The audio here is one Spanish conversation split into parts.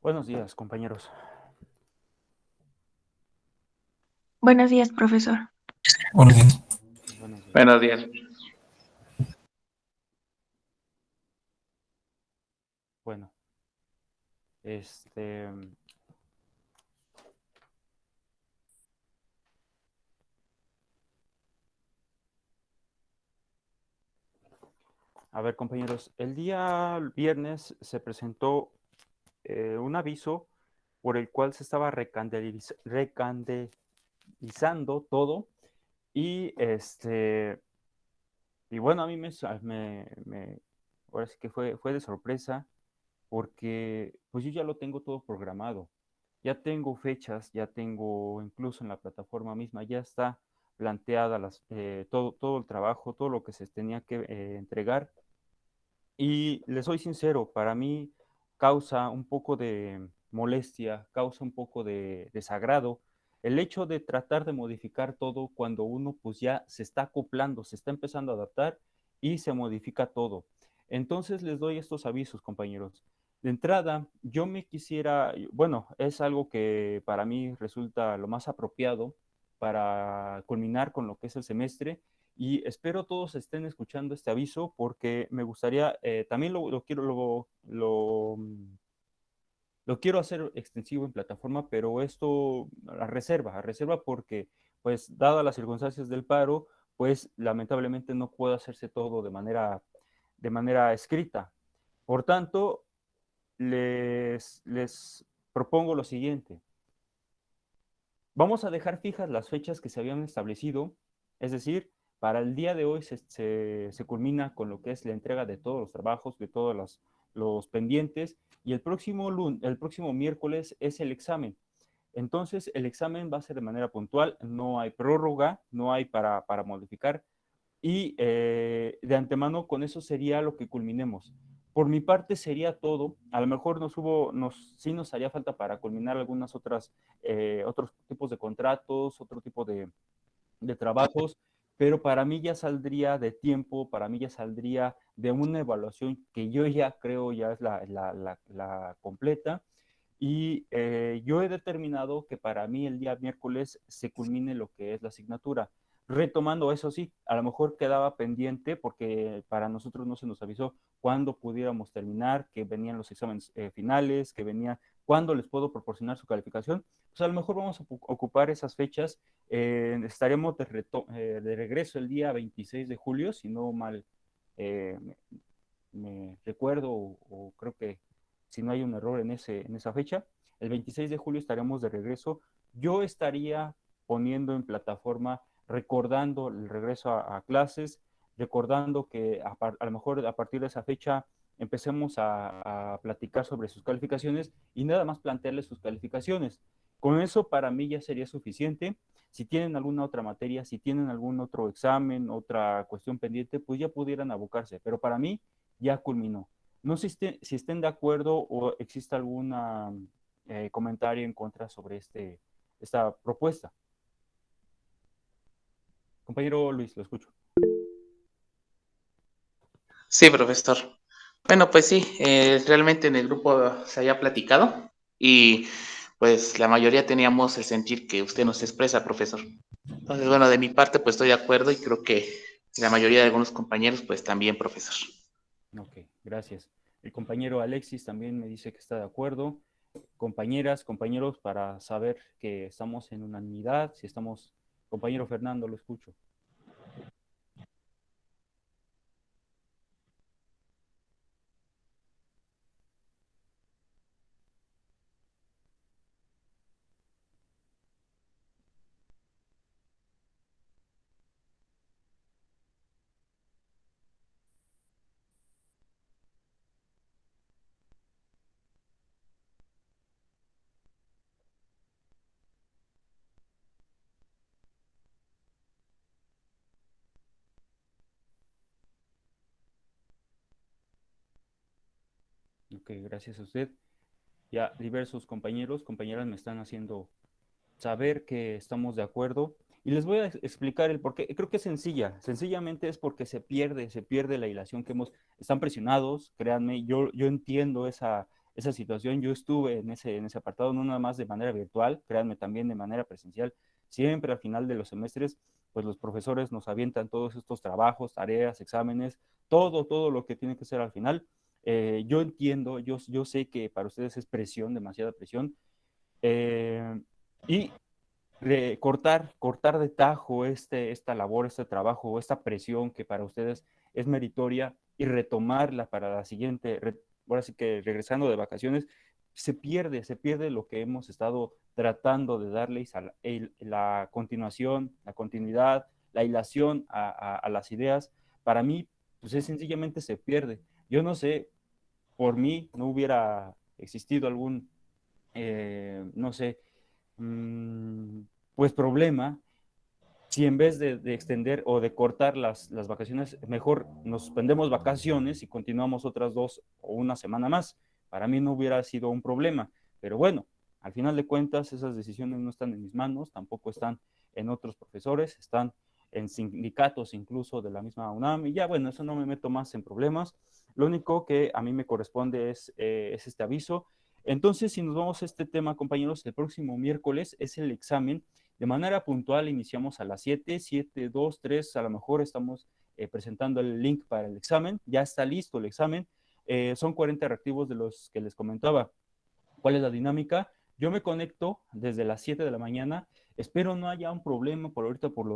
Buenos días, compañeros. Buenos días, profesor. Buenos días. Buenos días. Buenos días. Bueno, este, a ver, compañeros, el día viernes se presentó un aviso por el cual se estaba recandelizando todo y y bueno, a mí ahora sí que fue de sorpresa porque pues yo ya lo tengo todo programado. Ya tengo fechas, ya tengo incluso en la plataforma misma, ya está planteada todo el trabajo, todo lo que se tenía que entregar. Y les soy sincero, para mí causa un poco de molestia, causa un poco de desagrado el hecho de tratar de modificar todo cuando uno pues ya se está acoplando, se está empezando a adaptar y se modifica todo. Entonces les doy estos avisos, compañeros. De entrada, yo me quisiera, bueno, es algo que para mí resulta lo más apropiado para culminar con lo que es el semestre y espero todos estén escuchando este aviso porque me gustaría, también lo quiero hacer extensivo en plataforma, pero esto a reserva porque, pues, dadas las circunstancias del paro, pues, lamentablemente no puede hacerse todo de manera escrita. Por tanto, les propongo lo siguiente. Vamos a dejar fijas las fechas que se habían establecido, es decir, para el día de hoy se culmina con lo que es la entrega de todos los trabajos, de todos los pendientes, y el próximo miércoles es el examen. Entonces, el examen va a ser de manera puntual, no hay prórroga, no hay para modificar, y de antemano con eso sería lo que culminemos. Por mi parte sería todo. A lo mejor sí nos haría falta para culminar otros tipos de contratos, otro tipo de trabajos, pero para mí ya saldría de tiempo, para mí ya saldría de una evaluación que yo ya creo ya es la completa. Y yo he determinado que para mí el día miércoles se culmine lo que es la asignatura. Retomando eso sí, a lo mejor quedaba pendiente porque para nosotros no se nos avisó cuándo pudiéramos terminar, que venían los exámenes finales, que venían, cuándo les puedo proporcionar su calificación. Pues a lo mejor vamos a ocupar esas fechas. Estaremos de regreso el día 26 de julio, si no mal eh, me recuerdo o creo que si no hay un error en esa fecha, el 26 de julio estaremos de regreso. Yo estaría poniendo en plataforma, recordando el regreso a clases, recordando que a lo mejor a partir de esa fecha empecemos a platicar sobre sus calificaciones y nada más plantearles sus calificaciones. Con eso para mí ya sería suficiente. Si tienen alguna otra materia, si tienen algún otro examen, otra cuestión pendiente, pues ya pudieran abocarse. Pero para mí ya culminó. No sé si estén de acuerdo o existe algún comentario en contra sobre esta propuesta. Compañero Luis, lo escucho. Sí, profesor. Bueno, pues sí, realmente en el grupo se había platicado y pues la mayoría teníamos el sentir que usted nos expresa, profesor. Entonces, bueno, de mi parte pues estoy de acuerdo y creo que la mayoría de algunos compañeros pues también, profesor. Ok, gracias. El compañero Alexis también me dice que está de acuerdo. Compañeras, compañeros, para saber que estamos en unanimidad, si estamos, compañero Fernando, lo escucho. Ok, gracias a usted. Ya diversos compañeros, compañeras me están haciendo saber que estamos de acuerdo. Y les voy a explicar el por qué. Creo que es sencilla. Sencillamente es porque se pierde la hilación que hemos. Están presionados, créanme. Yo entiendo esa situación. Yo estuve en ese apartado, no nada más de manera virtual, créanme, también de manera presencial. Siempre al final de los semestres, pues los profesores nos avientan todos estos trabajos, tareas, exámenes, todo lo que tiene que ser al final. Yo entiendo, yo sé que para ustedes es presión, demasiada presión, y cortar de tajo esta labor, este trabajo, esta presión que para ustedes es meritoria y retomarla para la siguiente, ahora sí que regresando de vacaciones, se pierde lo que hemos estado tratando de darles a la continuación, la continuidad, la hilación a las ideas. Para mí, pues es sencillamente se pierde. Yo no sé, por mí no hubiera existido algún, no sé, mmm, pues problema si en vez de extender o de cortar las vacaciones, mejor nos suspendemos vacaciones y continuamos otras 2 o 1 semana más. Para mí no hubiera sido un problema, pero bueno, al final de cuentas esas decisiones no están en mis manos, tampoco están en otros profesores, están en sindicatos incluso de la misma UNAM, y ya bueno, eso no me meto más en problemas. Lo único que a mí me corresponde es este aviso. Entonces, si nos vamos a este tema, compañeros, el próximo miércoles es el examen. De manera puntual iniciamos a las 7, 7, 2, 3, a lo mejor estamos presentando el link para el examen, ya está listo el examen, son 40 reactivos de los que les comentaba. ¿Cuál es la dinámica? Yo me conecto desde las 7 de la mañana, espero no haya un problema por ahorita por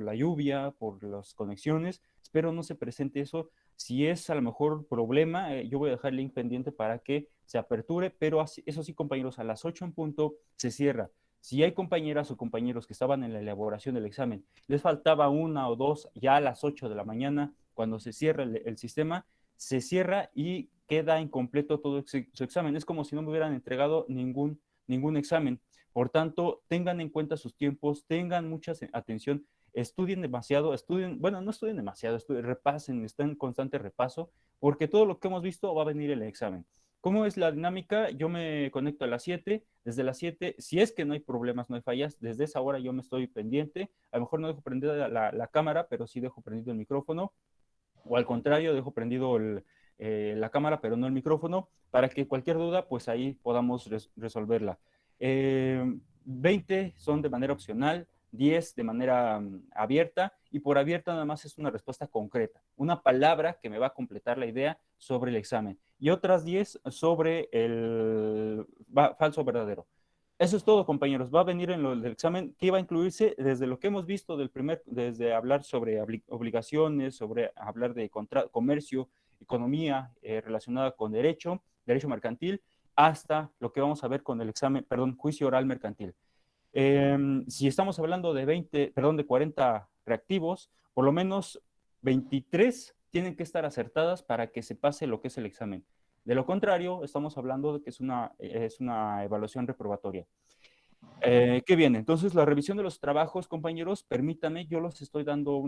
la lluvia, por las conexiones, espero no se presente eso. Si es a lo mejor problema, yo voy a dejar el link pendiente para que se aperture, pero eso sí, compañeros, a las 8 en punto se cierra. Si hay compañeras o compañeros que estaban en la elaboración del examen, les faltaba 1 o 2, ya a las 8 de la mañana, cuando se cierra el sistema, se cierra y queda incompleto todo su examen. Es como si no me hubieran entregado ningún examen. Por tanto, tengan en cuenta sus tiempos, tengan mucha atención, estudien demasiado, bueno, no estudien demasiado, repasen, estén en constante repaso, porque todo lo que hemos visto va a venir en el examen. ¿Cómo es la dinámica? Yo me conecto a las 7, desde las 7, si es que no hay problemas, no hay fallas, desde esa hora yo me estoy pendiente, a lo mejor no dejo prendida la cámara, pero sí dejo prendido el micrófono, o al contrario, dejo prendido la cámara, pero no el micrófono, para que cualquier duda, pues ahí podamos resolverla. 20 son de manera opcional, 10 de manera abierta, y por abierta nada más es una respuesta concreta, una palabra que me va a completar la idea sobre el examen, y otras 10 sobre el falso o verdadero. Eso es todo, compañeros. Va a venir en lo del examen que iba a incluirse desde lo que hemos visto desde hablar sobre obligaciones, sobre hablar de comercio, economía relacionada con derecho mercantil, hasta lo que vamos a ver con el examen, perdón, juicio oral mercantil. Si estamos hablando de 40 reactivos, por lo menos 23 tienen que estar acertadas para que se pase lo que es el examen. De lo contrario, estamos hablando de que es una evaluación reprobatoria. Qué bien, entonces la revisión de los trabajos, compañeros, permítanme, yo los estoy dando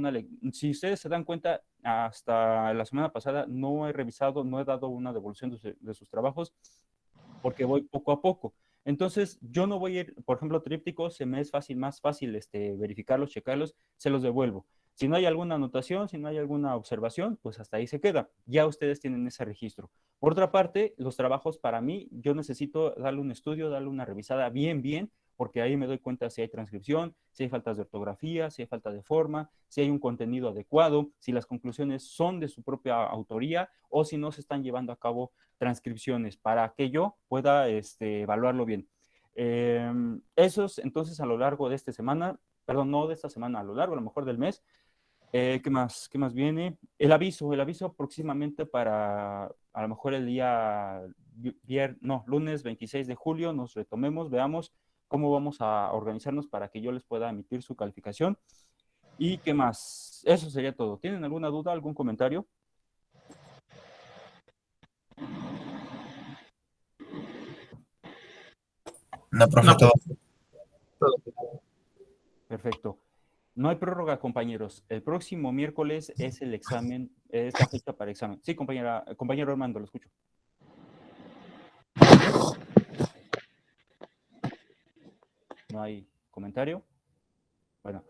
si ustedes se dan cuenta, hasta la semana pasada no he revisado, no he dado una devolución de sus trabajos, porque voy poco a poco. Entonces, yo no voy a ir, por ejemplo, trípticos, se me es más fácil verificarlos, checarlos, se los devuelvo. Si no hay alguna anotación, si no hay alguna observación, pues hasta ahí se queda. Ya ustedes tienen ese registro. Por otra parte, los trabajos para mí, yo necesito darle un estudio, darle una revisada bien, porque ahí me doy cuenta si hay transcripción, si hay faltas de ortografía, si hay falta de forma, si hay un contenido adecuado, si las conclusiones son de su propia autoría o si no se están llevando a cabo transcripciones para que yo pueda evaluarlo bien. Esos, entonces, a lo largo de esta semana, perdón, no de esta semana, a lo largo, a lo mejor del mes. ¿Qué más viene? El aviso próximamente para a lo mejor el día lunes 26 de julio nos retomemos, veamos cómo vamos a organizarnos para que yo les pueda emitir su calificación. ¿Y qué más? Eso sería todo. ¿Tienen alguna duda, algún comentario? No, profe, todo. Perfecto. No hay prórroga, compañeros. El próximo miércoles es el examen, es la fecha para examen. Sí, compañero Armando, lo escucho. ¿No hay comentario? Bueno,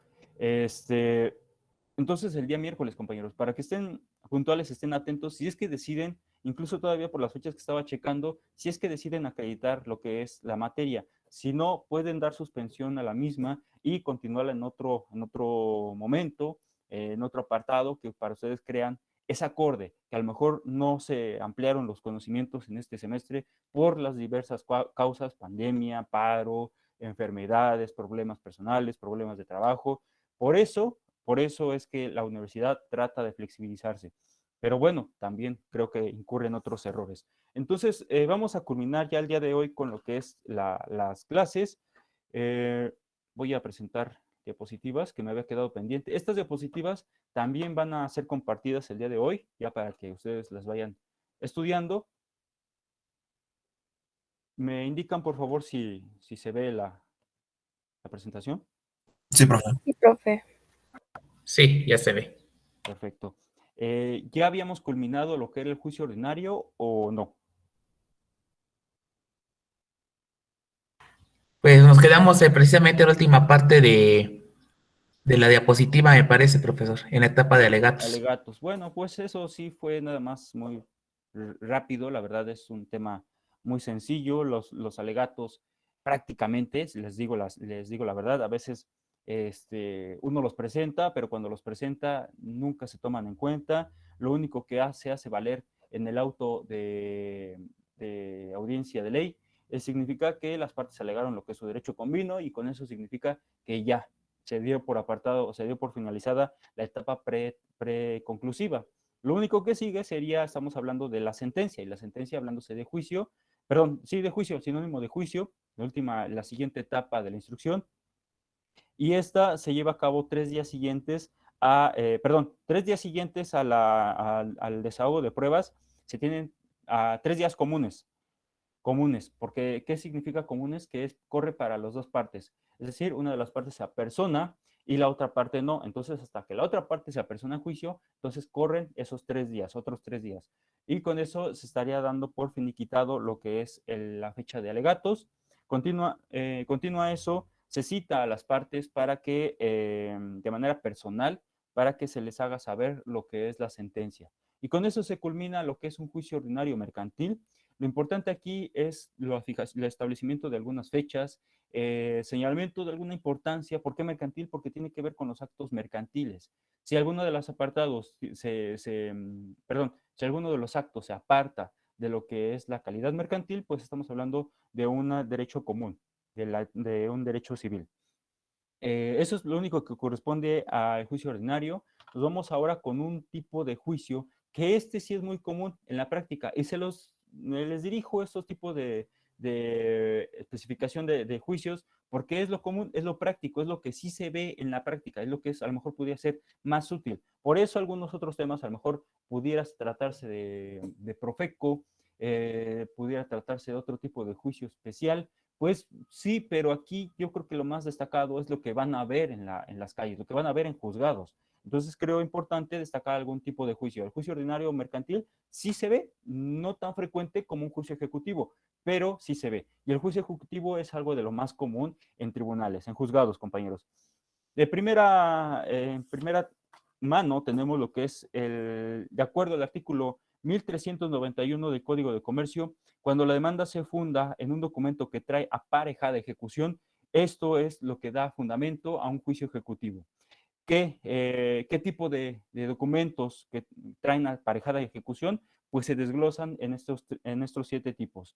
entonces el día miércoles, compañeros, para que estén puntuales, estén atentos, si es que deciden incluso todavía por las fechas que estaba checando, si es que deciden acreditar lo que es la materia. Si no, pueden dar suspensión a la misma y continuarla en otro momento, en otro apartado que para ustedes crean es acorde, que a lo mejor no se ampliaron los conocimientos en este semestre por las diversas causas, pandemia, paro, enfermedades, problemas personales, problemas de trabajo. Por eso es que la universidad trata de flexibilizarse. Pero bueno, también creo que incurren otros errores. Entonces, vamos a culminar ya el día de hoy con lo que es las clases. Voy a presentar diapositivas que me había quedado pendiente. Estas diapositivas también van a ser compartidas el día de hoy, ya para que ustedes las vayan estudiando. ¿Me indican, por favor, si se ve la presentación? Sí, profe. Sí, profe. Sí, ya se ve. Perfecto. ¿Ya habíamos culminado lo que era el juicio ordinario o no? Pues nos quedamos precisamente en la última parte de la diapositiva, me parece, profesor, en la etapa de alegatos. Alegatos. Bueno, pues eso sí fue nada más muy rápido. La verdad es un tema muy sencillo. Los alegatos prácticamente, les digo la verdad, a veces uno los presenta, pero cuando los presenta nunca se toman en cuenta. Lo único que hace valer en el auto de audiencia de ley significa que las partes alegaron lo que su derecho convino y con eso significa que ya se dio por apartado o se dio por finalizada la etapa preconclusiva. Lo único que sigue sería, estamos hablando de la sentencia, y la sentencia hablándose de juicio, perdón, sí, de juicio, sinónimo de juicio, la siguiente etapa de la instrucción, y esta se lleva a cabo 3 días siguientes al desahogo de pruebas, se tienen 3 días comunes, porque ¿qué significa comunes? Que corre para las dos partes, es decir, una de las partes se apersona y la otra parte no, entonces hasta que la otra parte se apersona a juicio, entonces corren esos 3 días, otros 3 días, y con eso se estaría dando por finiquitado lo que es la fecha de alegatos. Continúa eso, se cita a las partes para que, de manera personal, para que se les haga saber lo que es la sentencia. Y con eso se culmina lo que es un juicio ordinario mercantil. Lo importante aquí es el establecimiento de algunas fechas, señalamiento de alguna importancia. ¿Por qué mercantil? Porque tiene que ver con los actos mercantiles. Si alguno de los apartados, si alguno de los actos se aparta de lo que es la calidad mercantil, pues estamos hablando de un derecho común, de un derecho civil. Eso es lo único que corresponde al juicio ordinario. Nos vamos ahora con un tipo de juicio que sí es muy común en la práctica y les dirijo estos tipos de especificación de juicios porque es lo común, es lo práctico, es lo que sí se ve en la práctica, es lo que a lo mejor podría ser más útil. Por eso algunos otros temas a lo mejor pudiera tratarse de Profeco, pudiera tratarse de otro tipo de juicio especial. Pues sí, pero aquí yo creo que lo más destacado es lo que van a ver en las calles, lo que van a ver en juzgados. Entonces creo importante destacar algún tipo de juicio. El juicio ordinario mercantil sí se ve, no tan frecuente como un juicio ejecutivo, pero sí se ve. Y el juicio ejecutivo es algo de lo más común en tribunales, en juzgados, compañeros. En primera mano tenemos lo que es de acuerdo al artículo 1391 del Código de Comercio, cuando la demanda se funda en un documento que trae aparejada ejecución, esto es lo que da fundamento a un juicio ejecutivo. ¿Qué tipo de documentos que traen aparejada ejecución? Pues se desglosan en estos 7 tipos.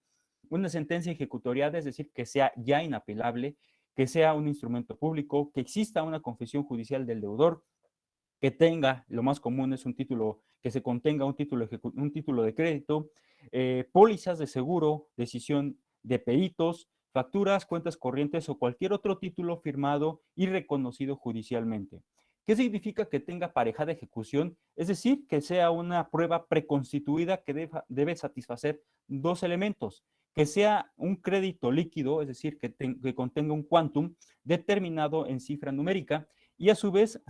Una sentencia ejecutoriada, es decir, que sea ya inapelable, que sea un instrumento público, que exista una confesión judicial del deudor, que tenga, lo más común es un título, que se contenga un título de crédito, pólizas de seguro, decisión de peritos, facturas, cuentas corrientes o cualquier otro título firmado y reconocido judicialmente. ¿Qué significa que tenga aparejada ejecución? Es decir, que sea una prueba preconstituida que debe satisfacer 2 elementos, que sea un crédito líquido, es decir, que contenga un quantum determinado en cifra numérica, y a su vez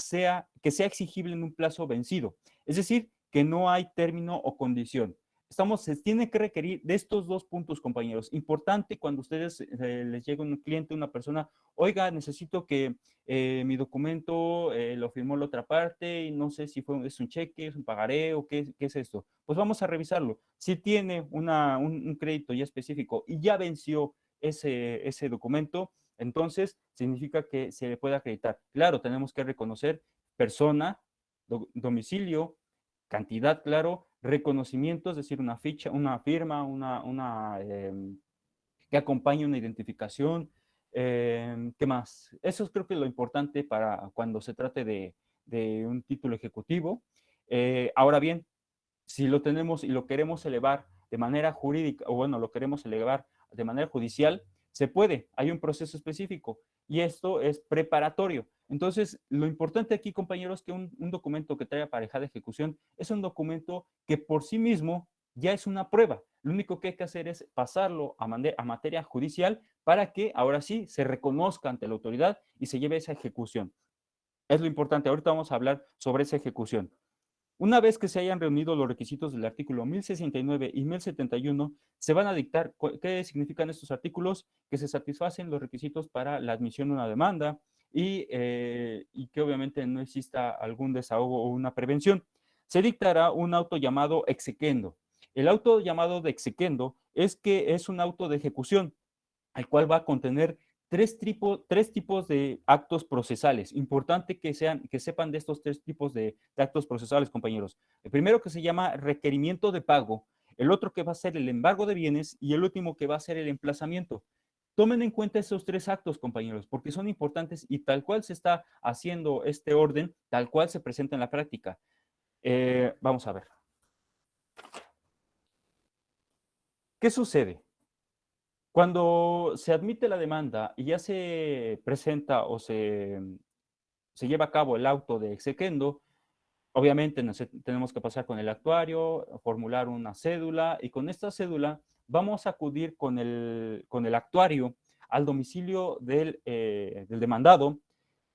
que sea exigible en un plazo vencido. Es decir, que no hay término o condición. se tiene que requerir de estos dos puntos, compañeros. Importante cuando ustedes les llega un cliente, una persona, oiga, necesito que mi documento lo firmó la otra parte y no sé si es un cheque, es un pagaré o qué es esto. Pues vamos a revisarlo. Si tiene un crédito ya específico y ya venció ese documento, entonces significa que se le puede acreditar. Claro, tenemos que reconocer persona, domicilio, cantidad, claro, reconocimiento, es decir, una ficha, una firma, que acompañe una identificación. ¿Qué más? Eso creo que es lo importante para cuando se trate de un título ejecutivo. Ahora bien, si lo tenemos y lo queremos elevar de manera jurídica, o bueno, lo queremos elevar de manera judicial, se puede, hay un proceso específico y esto es preparatorio. Entonces, lo importante aquí, compañeros, que un documento que trae aparejada ejecución es un documento que por sí mismo ya es una prueba. Lo único que hay que hacer es pasarlo a materia judicial para que ahora sí se reconozca ante la autoridad y se lleve esa ejecución. Es lo importante. Ahorita vamos a hablar sobre esa ejecución. Una vez que se hayan reunido los requisitos del artículo 1069 y 1071, se van a dictar qué significan estos artículos, que se satisfacen los requisitos para la admisión de una demanda y que obviamente no exista algún desahogo o una prevención. Se dictará un auto llamado exequendo. El auto llamado de exequendo es un auto de ejecución, el cual va a contener tres tipos de actos procesales. Importante que sepan de estos tres tipos de actos procesales, compañeros. El primero que se llama requerimiento de pago, el otro que va a ser el embargo de bienes y el último que va a ser el emplazamiento. Tomen en cuenta esos tres actos, compañeros, porque son importantes y tal cual se está haciendo este orden, tal cual se presenta en la práctica. Vamos a ver. ¿Qué sucede? Cuando se admite la demanda y ya se presenta o se lleva a cabo el auto de exequendo, obviamente tenemos que pasar con el actuario, formular una cédula y con esta cédula vamos a acudir con el actuario al domicilio del demandado,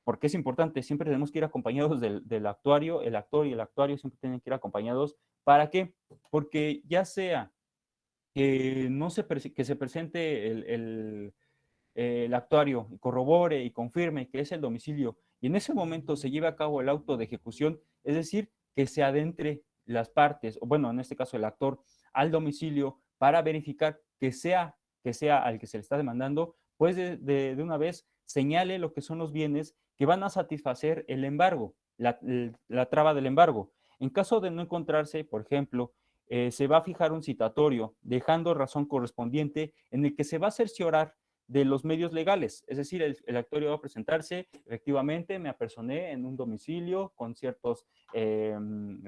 porque es importante, siempre tenemos que ir acompañados del actuario, el actor y el actuario siempre tienen que ir acompañados. ¿Para qué? Porque ya sea que se presente el actuario corrobore y confirme que es el domicilio y en ese momento se lleve a cabo el auto de ejecución, es decir, que se adentre las partes, o bueno, en este caso el actor, al domicilio para verificar que sea al que se le está demandando, pues de una vez señale lo que son los bienes que van a satisfacer el embargo, la traba del embargo. En caso de no encontrarse, por ejemplo, se va a fijar un citatorio, dejando razón correspondiente en el que se va a cerciorar de los medios legales. Es decir, el actuario va a presentarse, efectivamente, me apersoné en un domicilio con ciertos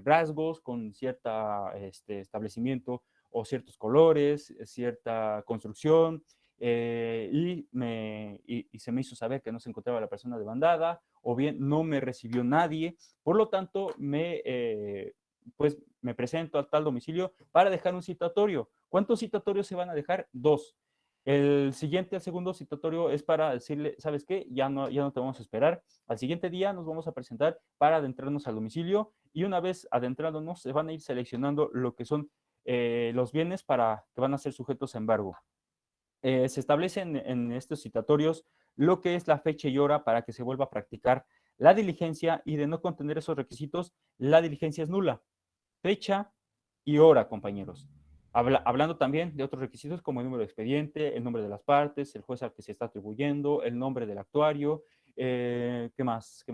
rasgos, con cierto establecimiento o ciertos colores, cierta construcción, y se me hizo saber que no se encontraba la persona demandada, o bien no me recibió nadie. Por lo tanto, pues me presento al tal domicilio para dejar un citatorio. ¿Cuántos citatorios se van a dejar? 2. El segundo citatorio es para decirle, ¿sabes qué? Ya no te vamos a esperar. Al siguiente día nos vamos a presentar para adentrarnos al domicilio y una vez adentrándonos se van a ir seleccionando lo que son los bienes para que van a ser sujetos a embargo. Se establecen en estos citatorios lo que es la fecha y hora para que se vuelva a practicar la diligencia y de no contener esos requisitos, la diligencia es nula. Fecha y hora, compañeros. Hablando también de otros requisitos como el número de expediente, el nombre de las partes, el juez al que se está atribuyendo, el nombre del actuario, ¿qué más?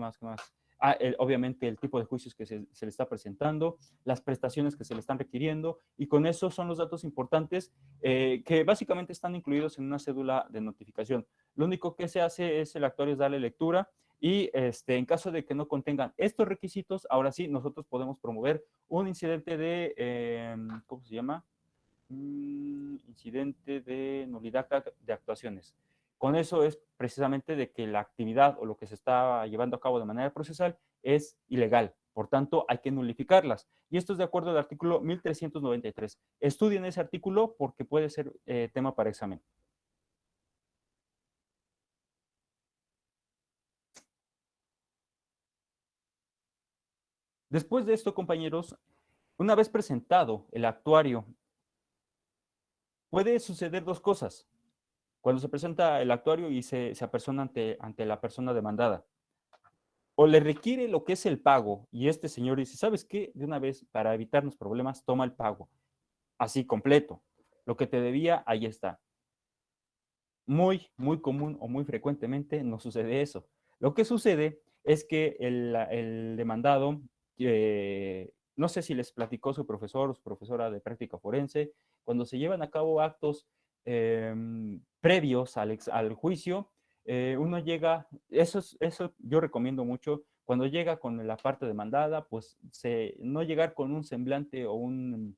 Obviamente el tipo de juicios que se le está presentando, las prestaciones que se le están requiriendo, y con eso son los datos importantes que básicamente están incluidos en una cédula de notificación. Lo único que se hace es el actuario es darle lectura y en caso de que no contengan estos requisitos, ahora sí, nosotros podemos promover un incidente de, ¿cómo se llama? Incidente de nulidad de actuaciones. Con eso es precisamente de que la actividad o lo que se está llevando a cabo de manera procesal es ilegal. Por tanto, hay que nulificarlas. Y esto es de acuerdo al artículo 1393. Estudien ese artículo porque puede ser tema para examen. Después de esto, compañeros, una vez presentado el actuario puede suceder dos cosas. Cuando se presenta el actuario y se apersona ante la persona demandada, o le requiere lo que es el pago, y este señor dice, ¿sabes qué? De una vez, para evitarnos problemas, toma el pago, así completo. Lo que te debía, ahí está. Muy, muy común o muy frecuentemente no sucede eso. Lo que sucede es que el demandado, no sé si les platicó su profesor o su profesora de práctica forense, cuando se llevan a cabo actos previos al juicio, uno llega, eso yo recomiendo mucho, cuando llega con la parte demandada, pues no llegar con un semblante o un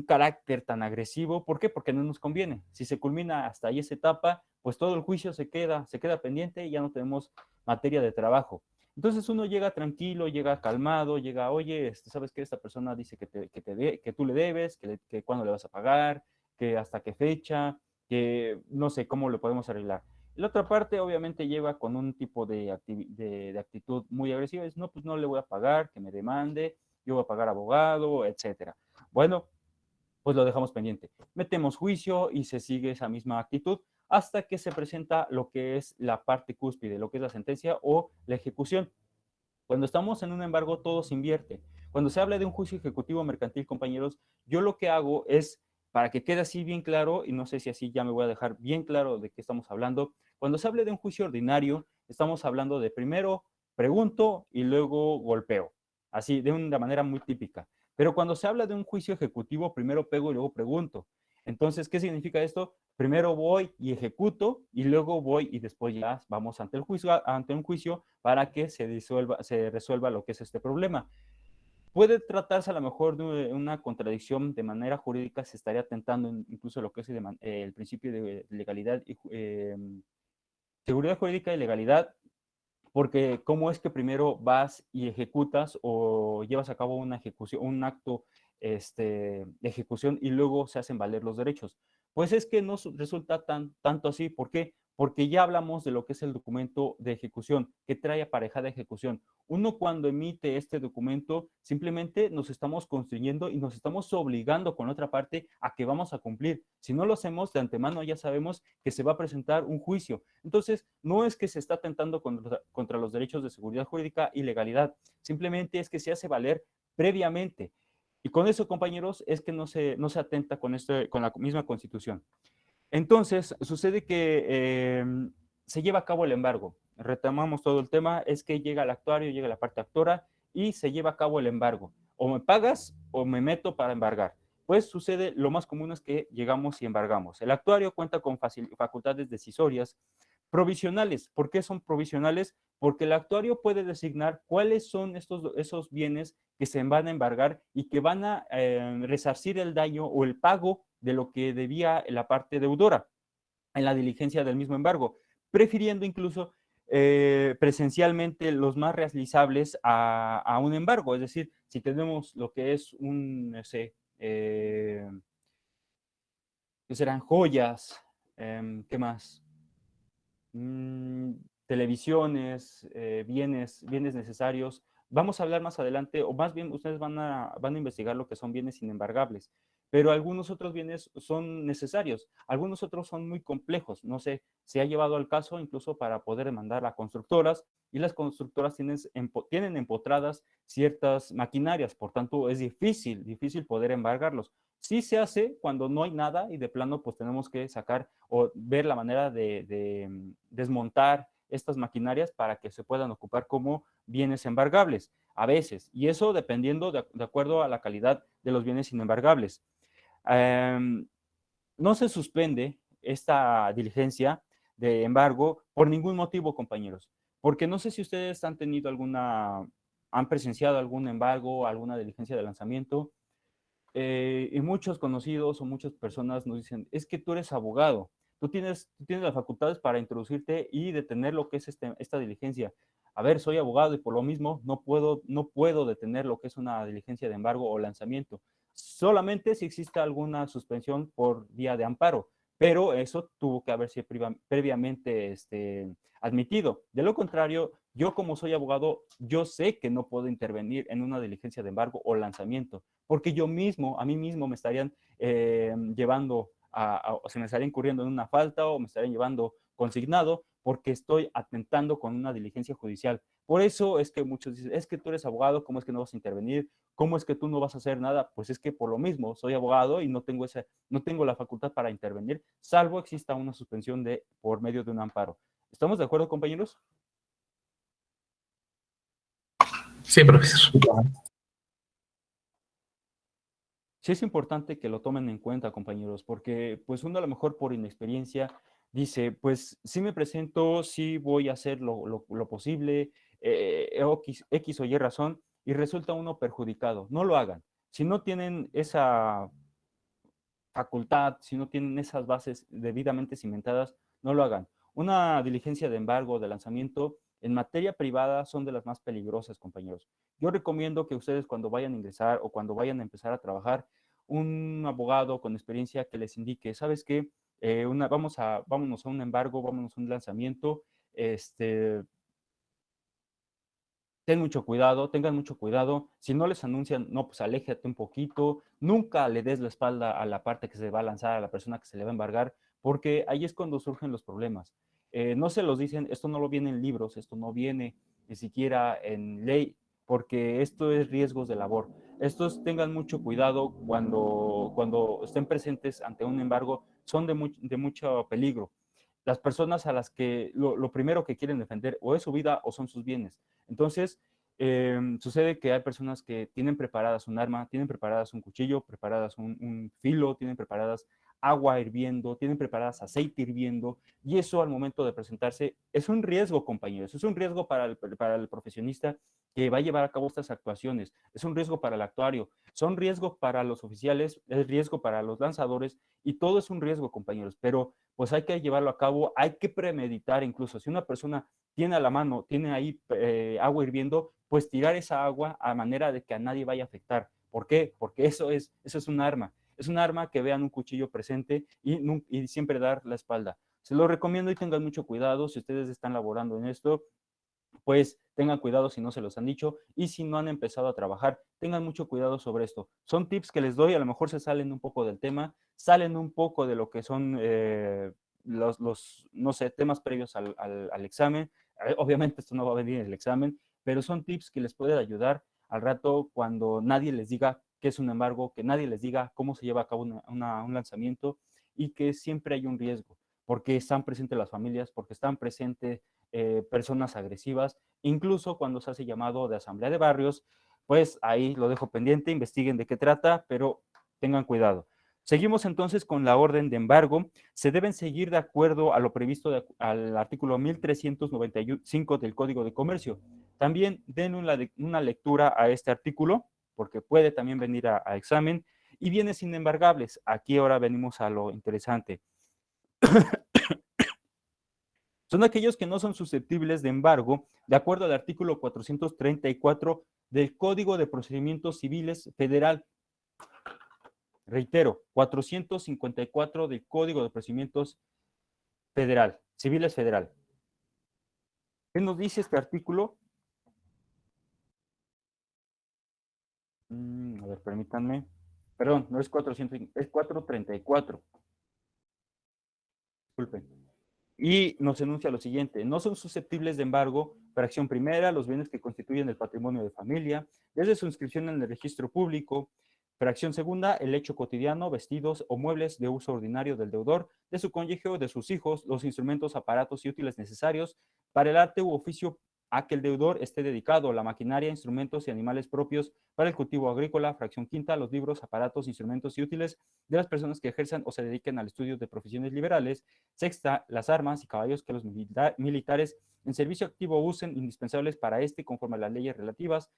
carácter tan agresivo. ¿Por qué? Porque no nos conviene. Si se culmina hasta ahí esa etapa, pues todo el juicio se queda pendiente y ya no tenemos materia de trabajo. Entonces uno llega tranquilo, llega calmado, llega, oye, ¿sabes qué? Esta persona dice que tú le debes, que cuándo le vas a pagar, que hasta qué fecha, que no sé cómo lo podemos arreglar. La otra parte obviamente lleva con un tipo de actitud muy agresiva, es no, pues no le voy a pagar, que me demande, yo voy a pagar abogado, etcétera. Bueno, pues lo dejamos pendiente. Metemos juicio y se sigue esa misma actitud hasta que se presenta lo que es la parte cúspide, lo que es la sentencia o la ejecución. Cuando estamos en un embargo, todo se invierte. Cuando se habla de un juicio ejecutivo mercantil, compañeros, yo lo que hago es, para que quede así bien claro, y no sé si así ya me voy a dejar bien claro de qué estamos hablando, cuando se hable de un juicio ordinario, estamos hablando de primero pregunto y luego golpeo, así de una manera muy típica. Pero cuando se habla de un juicio ejecutivo, primero pego y luego pregunto. Entonces, ¿qué significa esto? Primero voy y ejecuto y luego voy y después ya vamos ante un juicio para que se resuelva lo que es este problema. Puede tratarse a lo mejor de una contradicción de manera jurídica, se estaría atentando incluso lo que es el principio de legalidad y seguridad jurídica y legalidad, porque cómo es que primero vas y ejecutas o llevas a cabo una ejecución, un acto de ejecución y luego se hacen valer los derechos. Pues es que no resulta tanto así. ¿Por qué? Porque ya hablamos de lo que es el documento de ejecución, que trae aparejada ejecución. Uno cuando emite este documento, simplemente nos estamos construyendo y nos estamos obligando con otra parte a que vamos a cumplir. Si no lo hacemos de antemano, ya sabemos que se va a presentar un juicio. Entonces, no es que se está atentando contra los derechos de seguridad jurídica y legalidad, simplemente es que se hace valer previamente. Y con eso, compañeros, es que no se atenta con la misma Constitución. Entonces, sucede que se lleva a cabo el embargo. Retomamos todo el tema, es que llega el actuario, llega la parte actora y se lleva a cabo el embargo. O me pagas o me meto para embargar. Pues sucede, lo más común es que llegamos y embargamos. El actuario cuenta con facultades decisorias provisionales. ¿Por qué son provisionales? Porque el actuario puede designar cuáles son esos bienes que se van a embargar y que van a resarcir el daño o el pago de lo que debía la parte deudora en la diligencia del mismo embargo, prefiriendo incluso presencialmente los más realizables a un embargo. Es decir, si tenemos lo que es no sé, que serán joyas, ¿qué más? Televisiones, bienes necesarios. Vamos a hablar más adelante, o más bien ustedes van a investigar lo que son bienes inembargables, pero algunos otros bienes son necesarios, algunos otros son muy complejos. No sé, se ha llevado al caso incluso para poder demandar a constructoras, y las constructoras tienen empotradas ciertas maquinarias, por tanto es difícil poder embargarlos. Sí se hace cuando no hay nada y de plano pues tenemos que sacar o ver la manera de desmontar estas maquinarias para que se puedan ocupar como bienes embargables a veces, y eso dependiendo de acuerdo a la calidad de los bienes inembargables. No se suspende esta diligencia de embargo por ningún motivo, compañeros, porque no sé si ustedes han presenciado algún embargo, alguna diligencia de lanzamiento. Y muchos conocidos o muchas personas nos dicen, es que tú eres abogado, tú tienes las facultades para introducirte y detener lo que es esta diligencia. A ver, soy abogado y por lo mismo no puedo detener lo que es una diligencia de embargo o lanzamiento. Solamente si existe alguna suspensión por vía de amparo, pero eso tuvo que haberse previamente admitido. De lo contrario, Yo como soy abogado, yo sé que no puedo intervenir en una diligencia de embargo o lanzamiento, porque yo mismo, a mí mismo me estarían llevando o se me estaría incurriendo en una falta o me estarían llevando consignado porque estoy atentando con una diligencia judicial. Por eso es que muchos dicen, es que tú eres abogado, ¿cómo es que no vas a intervenir? ¿Cómo es que tú no vas a hacer nada? Pues es que por lo mismo soy abogado y no tengo la facultad para intervenir, salvo exista una suspensión por medio de un amparo. ¿Estamos de acuerdo, compañeros? Sí, profesor. Sí es importante que lo tomen en cuenta, compañeros, porque pues uno a lo mejor por inexperiencia dice, pues sí me presento, sí voy a hacer lo posible, X o Y razón, y resulta uno perjudicado. No lo hagan. Si no tienen esa facultad, si no tienen esas bases debidamente cimentadas, no lo hagan. Una diligencia de embargo, de lanzamiento, en materia privada son de las más peligrosas, compañeros. Yo recomiendo que ustedes cuando vayan a ingresar o cuando vayan a empezar a trabajar, un abogado con experiencia que les indique, ¿sabes qué? Vámonos a un embargo, vámonos a un lanzamiento, tengan mucho cuidado. Si no les anuncian, no, pues aléjate un poquito. Nunca le des la espalda a la parte que se va a lanzar, a la persona que se le va a embargar, porque ahí es cuando surgen los problemas. No se los dicen, esto no lo viene en libros, esto no viene ni siquiera en ley, porque esto es riesgos de labor. Estos tengan mucho cuidado cuando estén presentes ante un embargo, son de mucho peligro. Las personas a las que lo primero que quieren defender o es su vida o son sus bienes. Entonces, sucede que hay personas que tienen preparadas un arma, tienen preparadas un cuchillo, preparadas un filo, tienen preparadas agua hirviendo, tienen preparadas aceite hirviendo, y eso al momento de presentarse es un riesgo, compañeros, es un riesgo para el profesionista que va a llevar a cabo estas actuaciones, es un riesgo para el actuario, son riesgos para los oficiales, es riesgo para los lanzadores, y todo es un riesgo, compañeros, pero pues hay que llevarlo a cabo, hay que premeditar incluso, si una persona tiene a la mano, tiene ahí agua hirviendo, pues tirar esa agua a manera de que a nadie vaya a afectar. ¿Por qué? Porque eso es un arma. Es un arma que vean un cuchillo presente y siempre dar la espalda. Se lo recomiendo y tengan mucho cuidado. Si ustedes están laborando en esto, pues tengan cuidado si no se los han dicho y si no han empezado a trabajar, tengan mucho cuidado sobre esto. Son tips que les doy, a lo mejor se salen un poco del tema, salen un poco de lo que son no sé, temas previos al examen. Obviamente esto no va a venir en el examen, pero son tips que les pueden ayudar al rato cuando nadie les diga qué es un embargo, que nadie les diga cómo se lleva a cabo un lanzamiento y que siempre hay un riesgo, porque están presentes las familias, porque están presentes personas agresivas, incluso cuando se hace llamado de asamblea de barrios, pues ahí lo dejo pendiente, investiguen de qué trata, pero tengan cuidado. Seguimos entonces con la orden de embargo. Se deben seguir de acuerdo a lo previsto al artículo 1395 del Código de Comercio. También den una lectura a este artículo, porque puede también venir a examen, y bienes inembargables. Aquí ahora venimos a lo interesante. Son aquellos que no son susceptibles de embargo, de acuerdo al artículo 434 del Código de Procedimientos Civiles Federal. Reitero, 454 del Código de Procedimientos Civiles Federal. ¿Qué nos dice este artículo? A ver, permítanme. Perdón, no es 400, es 434. Disculpen. Y nos enuncia lo siguiente: no son susceptibles de embargo, fracción primera, los bienes que constituyen el patrimonio de familia, desde su inscripción en el registro público; fracción segunda, el hecho cotidiano, vestidos o muebles de uso ordinario del deudor, de su cónyuge o de sus hijos, los instrumentos, aparatos y útiles necesarios para el arte u oficio a que el deudor esté dedicado, la maquinaria, instrumentos y animales propios para el cultivo agrícola; fracción quinta, los libros, aparatos, instrumentos y útiles de las personas que ejerzan o se dediquen al estudio de profesiones liberales; sexta, las armas y caballos que los militares en servicio activo usen, indispensables para este conforme a las leyes relativas;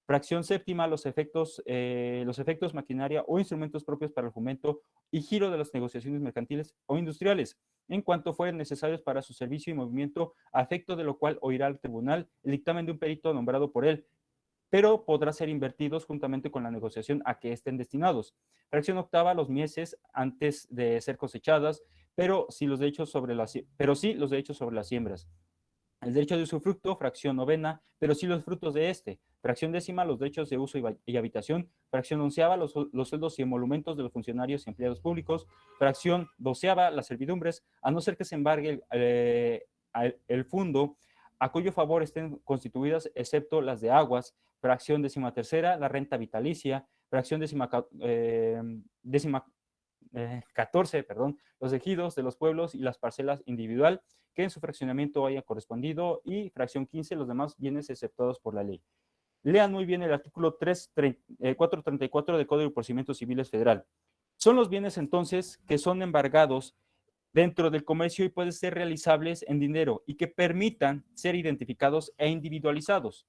fracción séptima, los efectos, maquinaria o instrumentos propios para el fomento y giro de las negociaciones mercantiles o industriales, en cuanto fueren necesarios para su servicio y movimiento, a efecto de lo cual oirá al tribunal el dictamen de un perito nombrado por él, pero podrá ser invertidos juntamente con la negociación a que estén destinados. Fracción octava, los mieses antes de ser cosechadas, pero sí los derechos sobre las siembras. el derecho de usufructo, fracción novena, pero sí los frutos de este. Fracción décima, los derechos de uso y habitación. Fracción onceava, los sueldos y emolumentos de los funcionarios y empleados públicos. Fracción doceava, las servidumbres, a no ser que se embargue el fondo a cuyo favor estén constituidas, excepto las de aguas. Fracción décima tercera, la renta vitalicia. Fracción décima 14, perdón, los ejidos de los pueblos y las parcelas individual que en su fraccionamiento haya correspondido, y fracción 15, los demás bienes exceptuados por la ley. Lean muy bien el artículo 434 del Código de Procedimientos Civiles Federal. Son los bienes entonces que son embargados dentro del comercio y pueden ser realizables en dinero y que permitan ser identificados e individualizados.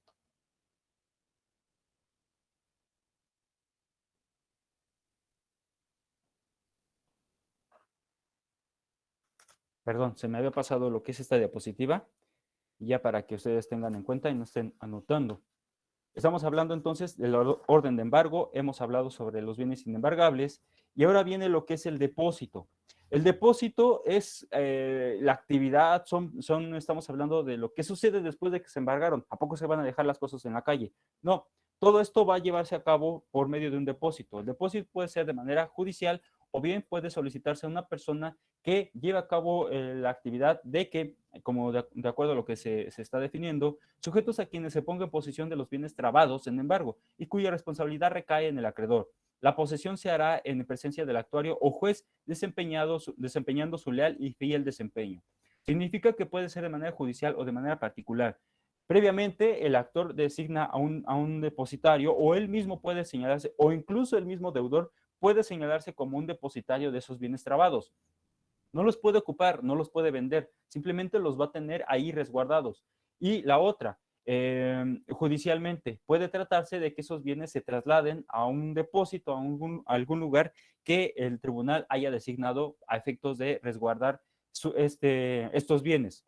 Perdón, se me había pasado lo que es esta diapositiva, ya para que ustedes tengan en cuenta y no estén anotando. Estamos hablando entonces del orden de embargo, hemos hablado sobre los bienes inembargables y ahora viene lo que es el depósito. El depósito es la actividad, estamos hablando de lo que sucede después de que se embargaron. ¿A poco se van a dejar las cosas en la calle? No, todo esto va a llevarse a cabo por medio de un depósito. El depósito puede ser de manera judicial o bien puede solicitarse a una persona que lleve a cabo la actividad de que, como de acuerdo a lo que se está definiendo, sujetos a quienes se ponga en posesión de los bienes trabados en embargo y cuya responsabilidad recae en el acreedor. La posesión se hará en presencia del actuario o juez desempeñando su leal y fiel desempeño. Significa que puede ser de manera judicial o de manera particular. Previamente, el actor designa a un depositario o él mismo puede señalarse, o incluso el mismo deudor puede señalarse como un depositario de esos bienes trabados. No los puede ocupar, no los puede vender, simplemente los va a tener ahí resguardados. Y la otra, judicialmente, puede tratarse de que esos bienes se trasladen a un depósito, a algún lugar que el tribunal haya designado a efectos de resguardar estos bienes.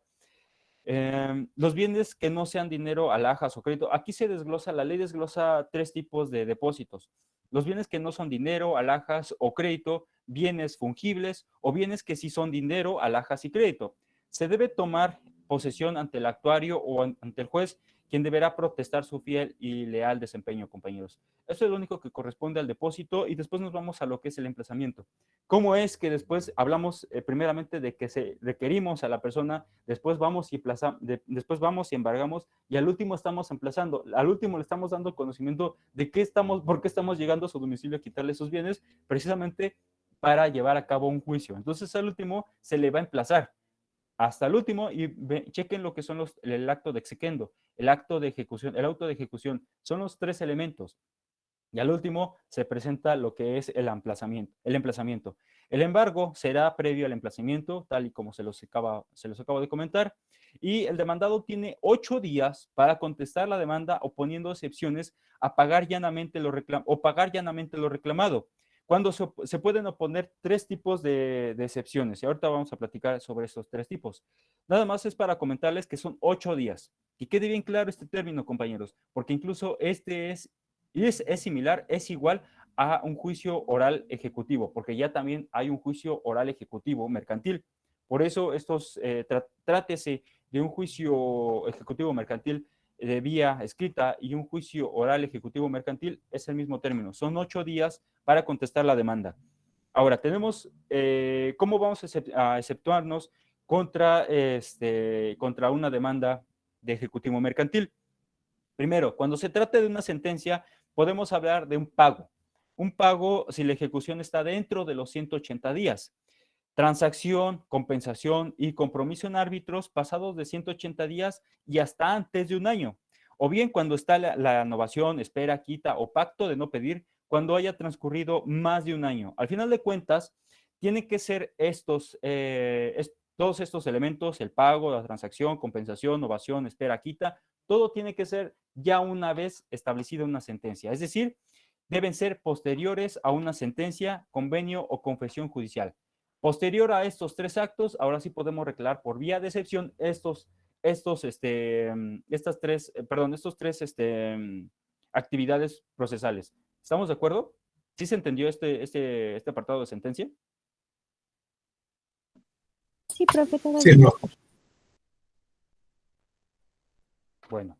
Los bienes que no sean dinero, alhajas o crédito. Aquí se desglosa, la ley desglosa 3 tipos de depósitos. Los bienes que no son dinero, alhajas o crédito, bienes fungibles o bienes que sí son dinero, alhajas y crédito. Se debe tomar posesión ante el actuario o ante el juez, quien deberá protestar su fiel y leal desempeño, compañeros. Esto es lo único que corresponde al depósito y después nos vamos a lo que es el emplazamiento. ¿Cómo es que después hablamos primeramente de que requerimos a la persona, después vamos y embargamos y al último estamos emplazando? Al último le estamos dando conocimiento de por qué estamos llegando a su domicilio a quitarle sus bienes, precisamente para llevar a cabo un juicio. Entonces al último se le va a emplazar hasta el último y chequen lo que son el acto de exequendo, el acto de ejecución, el auto de ejecución. Son los 3 elementos. Y al último se presenta lo que es el emplazamiento. El embargo será previo al emplazamiento, tal y como se los acabo de comentar, y el demandado tiene 8 días para contestar la demanda oponiendo excepciones a pagar llanamente lo reclamado. Cuando se pueden oponer 3 tipos de excepciones, y ahorita vamos a platicar sobre estos 3 tipos. Nada más es para comentarles que son 8 días. Y quede bien claro este término, compañeros, porque incluso este es similar, es igual a un juicio oral ejecutivo, porque ya también hay un juicio oral ejecutivo mercantil. Por eso trátese de un juicio ejecutivo mercantil de vía escrita y un juicio oral ejecutivo mercantil, es el mismo término. Son 8 días para contestar la demanda. Ahora, tenemos cómo vamos a exceptuarnos contra una demanda de ejecutivo mercantil. Primero, cuando se trata de una sentencia, podemos hablar de un pago. Un pago si la ejecución está dentro de los 180 días. Transacción, compensación y compromiso en árbitros pasados de 180 días y hasta antes de un año. O bien cuando está la novación, espera, quita o pacto de no pedir cuando haya transcurrido más de un año. Al final de cuentas, tienen que ser todos estos elementos, el pago, la transacción, compensación, novación, espera, quita, todo tiene que ser ya una vez establecida una sentencia. Es decir, deben ser posteriores a una sentencia, convenio o confesión judicial. Posterior a estos 3 actos, ahora sí podemos reclamar por vía de excepción estos 3 actividades procesales. ¿Estamos de acuerdo? ¿Sí se entendió este apartado de sentencia? Sí, profe, todo Sí, bien. no. Bueno,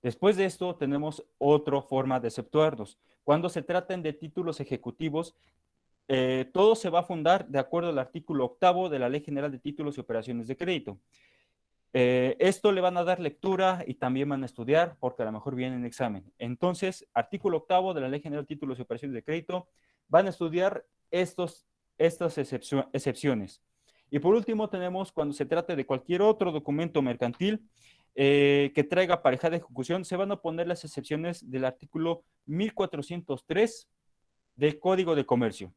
después de esto tenemos otra forma de exceptuarnos. Cuando se traten de títulos ejecutivos, todo se va a fundar de acuerdo al artículo 8 de la Ley General de Títulos y Operaciones de Crédito. Esto le van a dar lectura y también van a estudiar porque a lo mejor viene en examen. Entonces, artículo 8 de la Ley General de Títulos y Operaciones de Crédito, van a estudiar estas excepciones. Y por último tenemos cuando se trate de cualquier otro documento mercantil que traiga aparejada de ejecución, se van a poner las excepciones del artículo 1403 del Código de Comercio.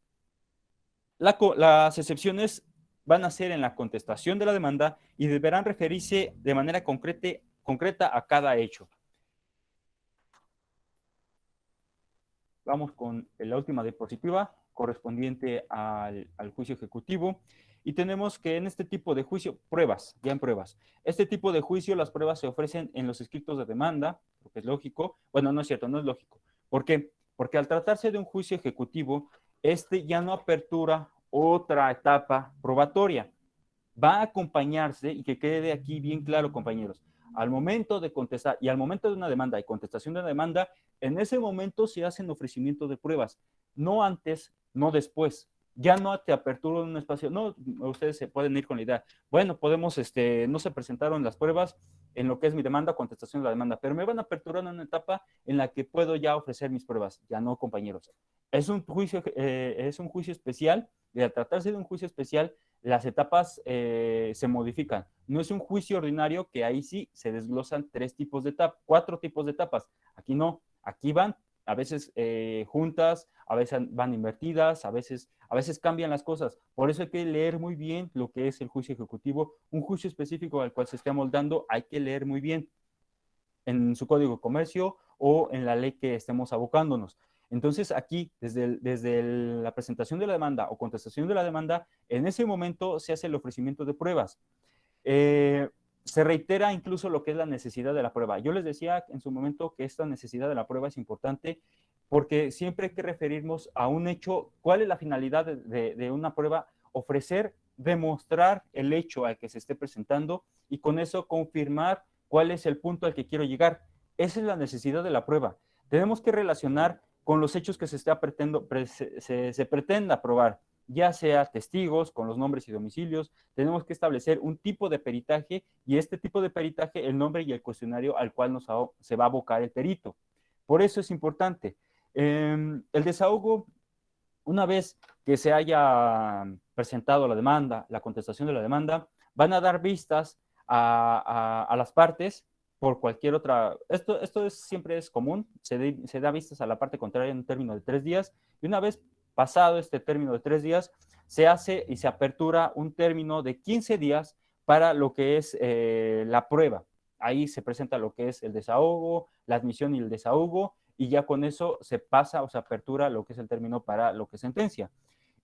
Las excepciones van a ser en la contestación de la demanda y deberán referirse de manera concreta a cada hecho. Vamos con la última diapositiva correspondiente al juicio ejecutivo. Y tenemos que en este tipo de juicio, pruebas, ya en pruebas. Este tipo de juicio, las pruebas se ofrecen en los escritos de demanda, lo que es lógico. Bueno, no es cierto, no es lógico. ¿Por qué? Porque al tratarse de un juicio ejecutivo, este ya no apertura otra etapa probatoria. Va a acompañarse, y que quede aquí bien claro, compañeros, al momento de contestar y al momento de una demanda y contestación de una demanda, en ese momento se hacen ofrecimiento de pruebas, no antes, no después. Ya no te aperturo un espacio, no, ustedes se pueden ir con la idea, bueno, podemos, no se presentaron las pruebas en lo que es mi demanda, contestación de la demanda, pero me van a aperturar en una etapa en la que puedo ya ofrecer mis pruebas. Ya no, compañeros. Es un juicio especial, y al tratarse de un juicio especial, las etapas se modifican. No es un juicio ordinario que ahí sí se desglosan 4 tipos de etapas. Aquí no, aquí van a veces juntas, a veces van invertidas, a veces cambian las cosas. Por eso hay que leer muy bien lo que es el juicio ejecutivo. Un juicio específico al cual se esté moldando, hay que leer muy bien en su código de comercio o en la ley que estemos abocándonos. Entonces, aquí, desde la presentación de la demanda o contestación de la demanda, en ese momento se hace el ofrecimiento de pruebas. Se reitera incluso lo que es la necesidad de la prueba. Yo les decía en su momento que esta necesidad de la prueba es importante porque siempre hay que referirnos a un hecho. ¿Cuál es la finalidad de una prueba? Ofrecer, demostrar el hecho al que se esté presentando y con eso confirmar cuál es el punto al que quiero llegar. Esa es la necesidad de la prueba. Tenemos que relacionar con los hechos que se pretenda probar, ya sea testigos con los nombres y domicilios. Tenemos que establecer un tipo de peritaje y este tipo de peritaje, el nombre y el cuestionario al cual se va a abocar el perito. Por eso es importante. El desahogo, una vez que se haya presentado la demanda, la contestación de la demanda, van a dar vistas a las partes por cualquier otra. Esto siempre es común, se da vistas a la parte contraria en un término de 3 días, y una vez pasado este término de 3 días, se hace y se apertura un término de 15 días para lo que es la prueba. Ahí se presenta lo que es el desahogo, la admisión y el desahogo, y ya con eso se pasa o se apertura lo que es el término para lo que es sentencia.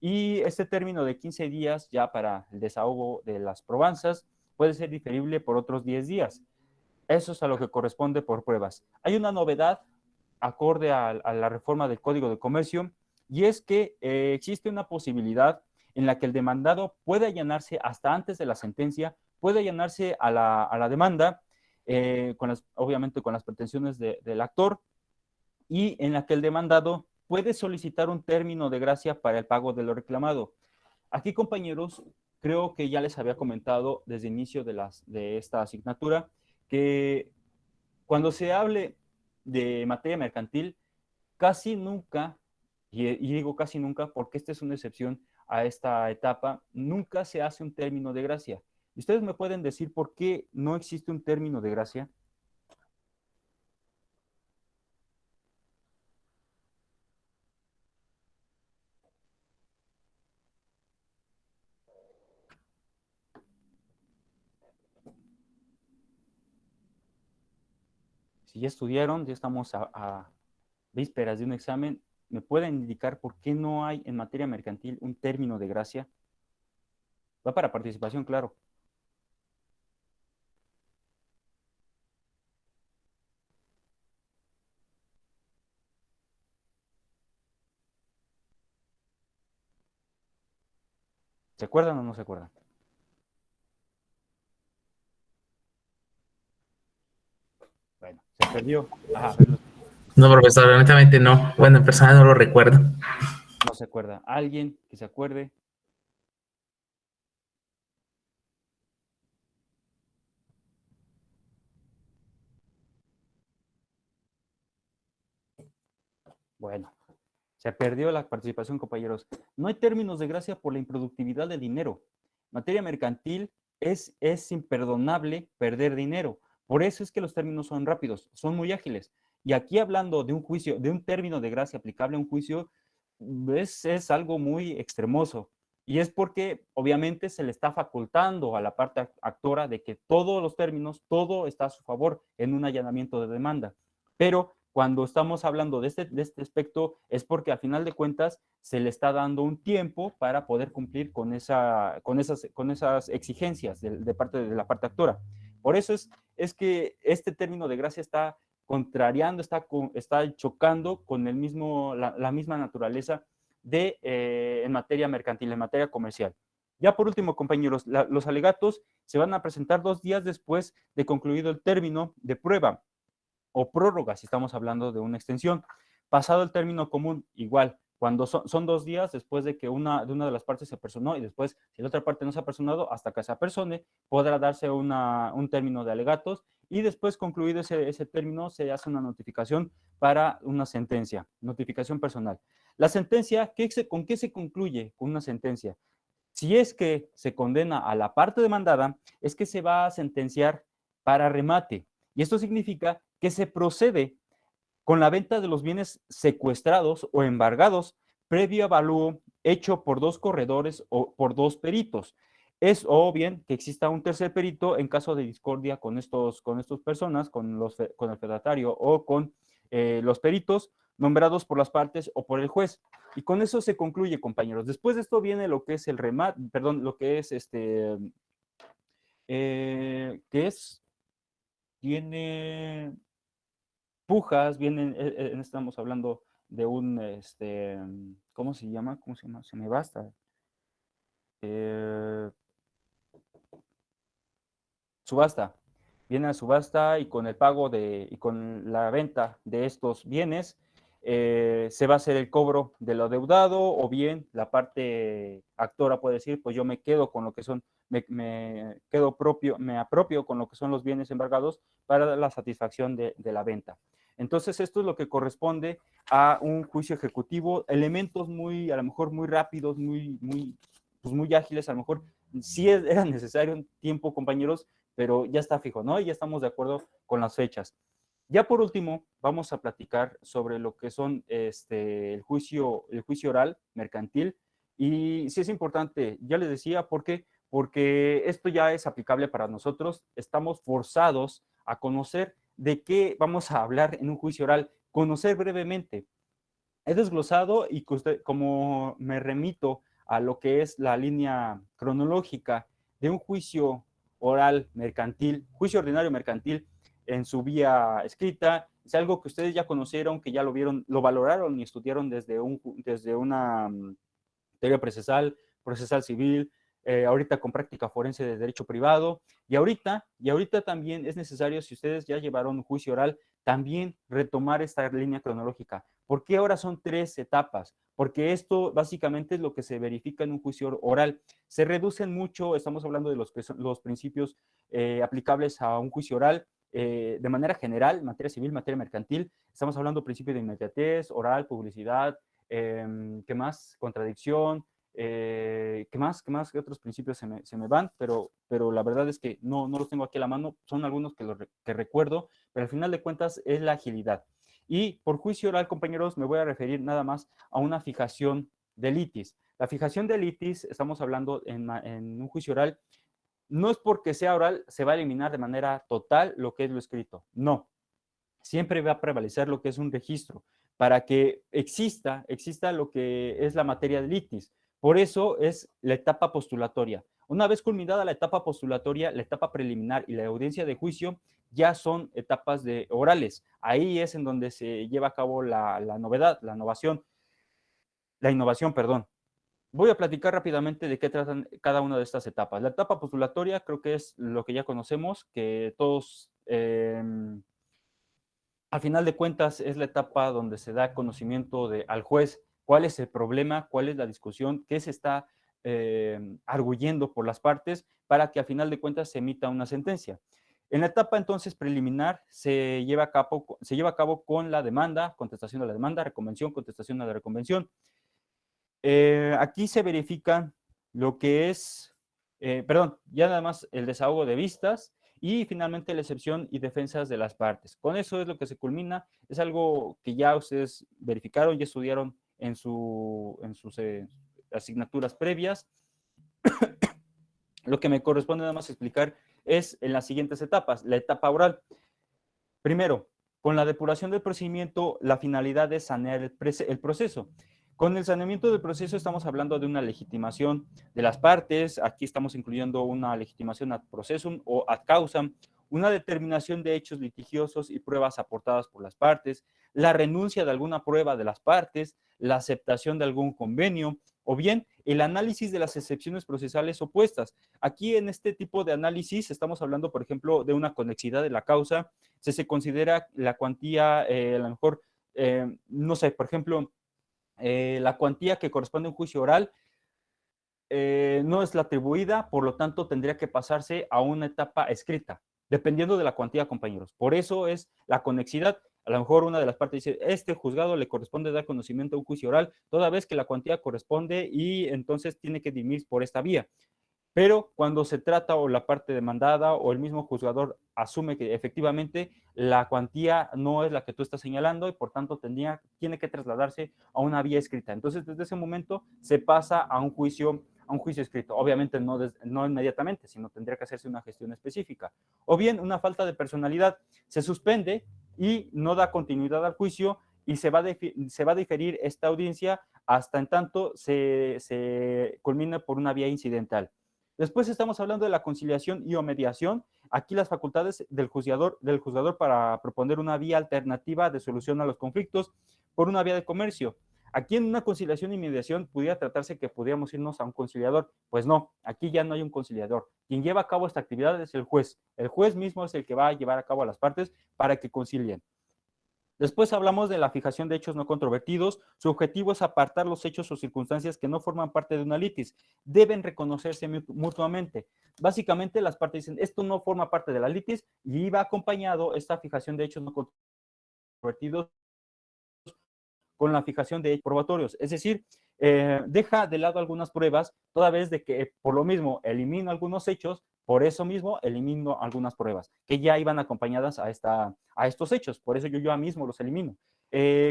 Y este término de 15 días ya para el desahogo de las probanzas puede ser diferible por otros 10 días. Eso es a lo que corresponde por pruebas. Hay una novedad acorde a la reforma del Código de Comercio, y es que existe una posibilidad en la que el demandado puede allanarse hasta antes de la sentencia, puede allanarse a la demanda, obviamente con las pretensiones del actor, y en la que el demandado puede solicitar un término de gracia para el pago de lo reclamado. Aquí, compañeros, creo que ya les había comentado desde el inicio de esta asignatura que cuando se hable de materia mercantil, casi nunca, y digo casi nunca porque esta es una excepción a esta etapa, nunca se hace un término de gracia. ¿Ustedes me pueden decir por qué no existe un término de gracia? Si ya estudiaron, ya estamos a vísperas de un examen, ¿me pueden indicar por qué no hay en materia mercantil un término de gracia? Va para participación, claro. ¿Se acuerdan o no se acuerdan? perdió. Ajá, perdón. No, profesor, honestamente no. Bueno, en persona no lo recuerdo. No se acuerda. ¿Alguien que se acuerde? Bueno, se perdió la participación, compañeros. No hay términos de gracia por la improductividad del dinero. En materia mercantil es imperdonable perder dinero. Por eso es que los términos son rápidos, son muy ágiles. Y aquí hablando de un juicio, de un término de gracia aplicable a un juicio, es algo muy extremoso. Y es porque obviamente se le está facultando a la parte actora de que todos los términos, todo está a su favor en un allanamiento de demanda. Pero cuando estamos hablando de este aspecto es porque al final de cuentas se le está dando un tiempo para poder cumplir con esas exigencias parte de la parte actora. Por eso es que este término de gracia está contrariando, está chocando con la misma naturaleza en materia mercantil, en materia comercial. Ya por último, compañeros, los alegatos se van a presentar 2 días después de concluido el término de prueba o prórroga, si estamos hablando de una extensión. Pasado el término común, igual, cuando son 2 días después de que una de las partes se personó y después, si la otra parte no se ha personado, hasta que se apersone, podrá darse un término de alegatos y después, concluido ese término, se hace una notificación para una sentencia, notificación personal. La sentencia, ¿con qué se concluye con una sentencia? Si es que se condena a la parte demandada, es que se va a sentenciar para remate. Y esto significa que se procede con la venta de los bienes secuestrados o embargados previo avalúo hecho por 2 corredores o por 2 peritos. O bien que exista un tercer perito en caso de discordia con estas personas, con el fedatario o con los peritos nombrados por las partes o por el juez. Y con eso se concluye, compañeros. Después de esto viene lo que es el remate, perdón, lo que es tiene pujas, estamos hablando de ¿cómo se llama? Se me basta. Subasta. Viene a subasta y con el pago y con la venta de estos bienes, se va a hacer el cobro de lo adeudado, o bien la parte actora puede decir, pues yo me quedo con lo que son, me apropio con lo que son los bienes embargados para la satisfacción de la venta. Entonces, esto es lo que corresponde a un juicio ejecutivo, elementos a lo mejor muy rápidos, muy ágiles, a lo mejor sí era necesario un tiempo, compañeros, pero ya está fijo, ¿no? Y ya estamos de acuerdo con las fechas. Ya por último, vamos a platicar sobre lo que son el juicio oral mercantil. Y sí es importante, ya les decía, ¿por qué? Porque esto ya es aplicable para nosotros. Estamos forzados a conocer de qué vamos a hablar en un juicio oral, conocer brevemente. He desglosado y como me remito a lo que es la línea cronológica de un juicio oral mercantil, juicio ordinario mercantil en su vía escrita, es algo que ustedes ya conocieron, que ya lo vieron, lo valoraron y estudiaron desde una teoría procesal civil, ahorita con práctica forense de derecho privado, y ahorita también es necesario, si ustedes ya llevaron un juicio oral, también retomar esta línea cronológica. ¿Por qué ahora son 3 etapas? Porque esto básicamente es lo que se verifica en un juicio oral. Se reducen mucho, estamos hablando de los principios aplicables a un juicio oral, de manera general, materia civil, materia mercantil. Estamos hablando de principio de inmediatez, oral, publicidad, ¿qué más? Contradicción, ¿qué más? ¿Qué otros principios se me van? Pero la verdad es que no los tengo aquí a la mano, son algunos que recuerdo, pero al final de cuentas es la agilidad. Y por juicio oral, compañeros, me voy a referir nada más a una fijación de litis. La fijación de litis, estamos hablando en un juicio oral, no es porque sea oral, se va a eliminar de manera total lo que es lo escrito. No. Siempre va a prevalecer lo que es un registro para que exista lo que es la materia de litis. Por eso es la etapa postulatoria. Una vez culminada la etapa postulatoria, la etapa preliminar y la audiencia de juicio ya son etapas orales. Ahí es en donde se lleva a cabo la innovación, perdón. Voy a platicar rápidamente de qué tratan cada una de estas etapas. La etapa postulatoria creo que es lo que ya conocemos, que todos al final de cuentas es la etapa donde se da conocimiento al juez cuál es el problema, cuál es la discusión, qué se está arguyendo por las partes para que al final de cuentas se emita una sentencia. En la etapa entonces preliminar se lleva a cabo con la demanda, contestación de la demanda, reconvención, contestación de la reconvención. Aquí se verifican lo que es, ya nada más el desahogo de vistas y finalmente la excepción y defensas de las partes. Con eso es lo que se culmina, es algo que ya ustedes verificaron y estudiaron en sus asignaturas previas. Lo que me corresponde nada más explicar es en las siguientes etapas. La etapa oral. Primero, con la depuración del procedimiento, la finalidad es sanear el proceso. Con el saneamiento del proceso estamos hablando de una legitimación de las partes. Aquí estamos incluyendo una legitimación ad processum o ad causam, una determinación de hechos litigiosos y pruebas aportadas por las partes, la renuncia de alguna prueba de las partes, la aceptación de algún convenio, o bien el análisis de las excepciones procesales opuestas. Aquí en este tipo de análisis estamos hablando, por ejemplo, de una conexidad de la causa. Se considera la cuantía, a lo mejor, no sé, por ejemplo, la cuantía que corresponde a un juicio oral no es la atribuida, por lo tanto tendría que pasarse a una etapa escrita, dependiendo de la cuantía, compañeros. Por eso es la conexidad. A lo mejor una de las partes dice, este juzgado le corresponde dar conocimiento a un juicio oral, toda vez que la cuantía corresponde y entonces tiene que dirimir por esta vía. Pero cuando se trata o la parte demandada o el mismo juzgador asume que efectivamente la cuantía no es la que tú estás señalando y por tanto tiene que trasladarse a una vía escrita. Entonces, desde ese momento se pasa a un juicio escrito. Obviamente no inmediatamente, sino tendría que hacerse una gestión específica. O bien una falta de personalidad. Se suspende y no da continuidad al juicio y se va a diferir esta audiencia hasta en tanto se culmine por una vía incidental. Después estamos hablando de la conciliación y o mediación. Aquí las facultades del juzgador para proponer una vía alternativa de solución a los conflictos por una vía de comercio. Aquí en una conciliación y mediación pudiera tratarse que pudiéramos irnos a un conciliador. Pues no, aquí ya no hay un conciliador. Quien lleva a cabo esta actividad es el juez. El juez mismo es el que va a llevar a cabo a las partes para que concilien. Después hablamos de la fijación de hechos no controvertidos. Su objetivo es apartar los hechos o circunstancias que no forman parte de una litis. Deben reconocerse mutuamente. Básicamente las partes dicen, esto no forma parte de la litis y va acompañado esta fijación de hechos no controvertidos con la fijación de hechos probatorios. Es decir, deja de lado algunas pruebas, toda vez de que por lo mismo elimino algunos hechos, por eso mismo elimino algunas pruebas que ya iban acompañadas a estos hechos, por eso yo ya mismo los elimino.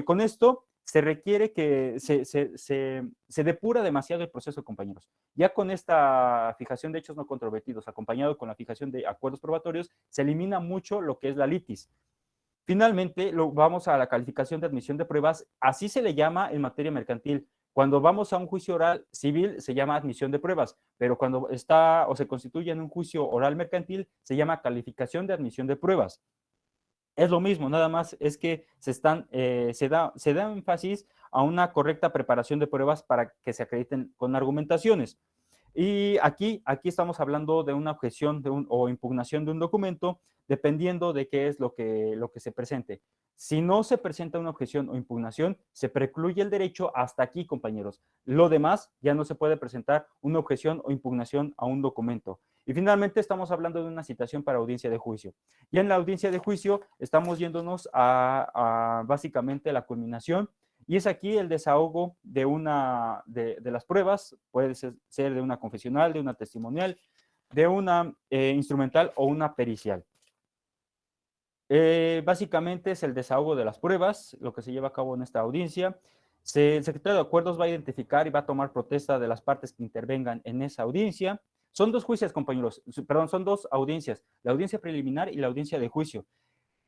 Con esto se requiere que se depura demasiado el proceso, compañeros. Ya con esta fijación de hechos no controvertidos, acompañado con la fijación de acuerdos probatorios, se elimina mucho lo que es la litis. Finalmente, vamos a la calificación de admisión de pruebas, así se le llama en materia mercantil. Cuando vamos a un juicio oral civil se llama admisión de pruebas, pero cuando está o se constituye en un juicio oral mercantil se llama calificación de admisión de pruebas. Es lo mismo, nada más es que se da énfasis a una correcta preparación de pruebas para que se acrediten con argumentaciones. Y aquí estamos hablando de una objeción o impugnación de un documento, dependiendo de qué es lo que se presente. Si no se presenta una objeción o impugnación, se precluye el derecho hasta aquí, compañeros. Lo demás ya no se puede presentar una objeción o impugnación a un documento. Y finalmente estamos hablando de una citación para audiencia de juicio. Ya en la audiencia de juicio estamos yéndonos a básicamente la culminación. Y es aquí el desahogo de las pruebas, puede ser de una confesional, de una testimonial, de una instrumental o una pericial. Básicamente es el desahogo de las pruebas, lo que se lleva a cabo en esta audiencia. El secretario de acuerdos va a identificar y va a tomar protesta de las partes que intervengan en esa audiencia. Son dos juicios, compañeros, perdón, son dos audiencias, la audiencia preliminar y la audiencia de juicio.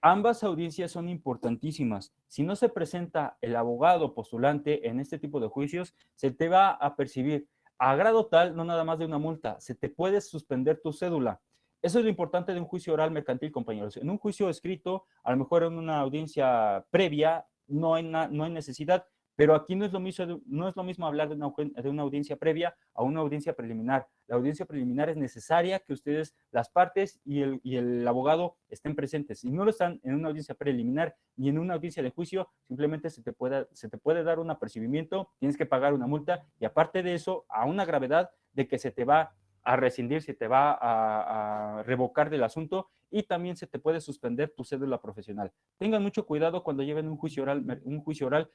Ambas audiencias son importantísimas. Si no se presenta el abogado postulante en este tipo de juicios, se te va a percibir a grado tal, no nada más de una multa, se te puede suspender tu cédula. Eso es lo importante de un juicio oral mercantil, compañeros. En un juicio escrito, a lo mejor en una audiencia previa, no hay necesidad, Pero aquí no es lo mismo hablar de una audiencia previa a una audiencia preliminar. La audiencia preliminar es necesaria que ustedes, las partes y el abogado estén presentes. Si no lo están en una audiencia preliminar ni en una audiencia de juicio, simplemente se te puede dar un apercibimiento, tienes que pagar una multa y aparte de eso, a una gravedad de que se te va a rescindir, se te va a revocar del asunto y también se te puede suspender tu cédula profesional. Tengan mucho cuidado cuando lleven un juicio oral